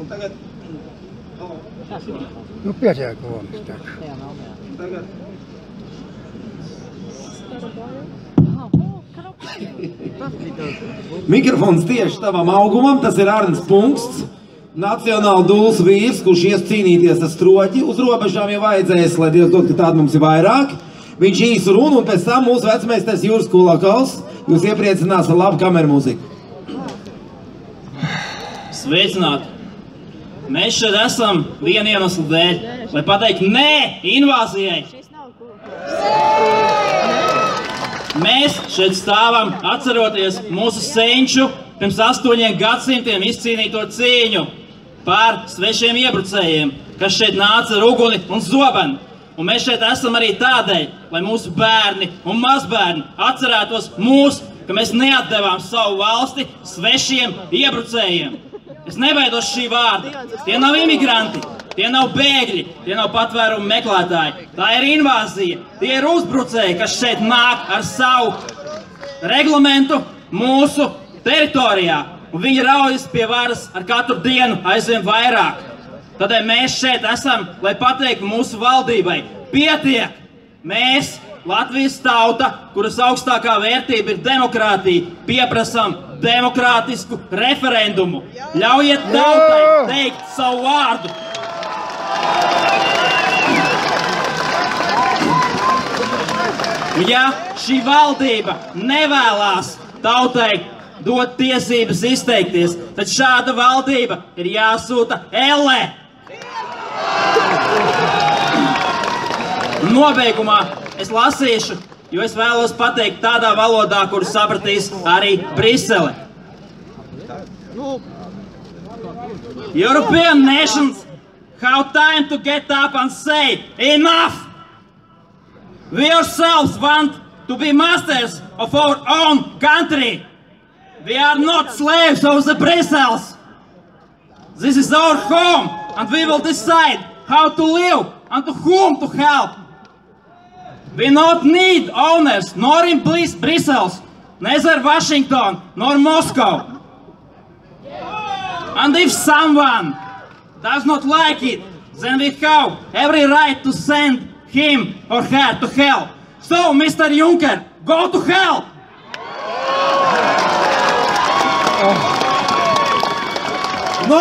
Un tagad... Nu, pietiek, lomas tiek. Tagad... Mikrofons tieši tavam augumam, tas ir Arnis Punksts. Nacionāla dūls vīrs, kurš ies cīnīties ar stroķi. Uz robežām jau vajadzēs, lai Dievs dod, ka tāda mums ir vairāk. Viņš īsu runu un pēc tam mūsu vecmeistars Juris Kulakals jūs iepriecinās ar labu kameru mūziku. Sveicināti! Mēs šeit esam vienu iemeslu dēļ, lai pateiktu nē invāzijai. Mēs šeit stāvam atceroties mūsu senču pirms 8 gadsimtiem izcīnīto cīņu par svešiem iebrucējiem, kas šeit nāca ar uguni un zobenu. Un mēs šeit esam arī tādēļ, lai mūsu bērni un mazbērni atcerētos mūs, ka mēs neatdevām savu valsti svešiem iebrucējiem. Es nebaidos šī vārda. Tie nav imigranti, tie nav bēgļi, tie nav patvērumu meklētāji. Tā ir invāzija. Tie ir uzbrucēji, kas šeit nāk ar savu reglamentu mūsu teritorijā. Un viņi raujas pie varas ar katru dienu aizvien vairāk. Tādēļ mēs šeit esam, lai pateiktu mūsu valdībai. Pietiek! Mēs, Latvijas tauta, kuras augstākā vērtība ir demokrātija, pieprasam demokrātisku referendumu. Ļaujiet tautai teikt savu vārdu. Un ja šī valdība nevēlās tautai dot tiesības izteikties, tad šāda valdība ir jāsūta ellē. Nobeigumā es lasīšu, jo es vēlos pateikt tādā valodā, kuru sapratīs arī Brisele. European nations have time to get up and say, enough! We ourselves want to be masters of our own country. We are not slaves of the Brussels. This is our home, and we will decide how to live and to whom to help. We not need owners, nor in Brussels, neither Washington, nor Moscow. And if someone does not like it, then we have every right to send him or her to hell. So, Mr. Juncker, go to hell!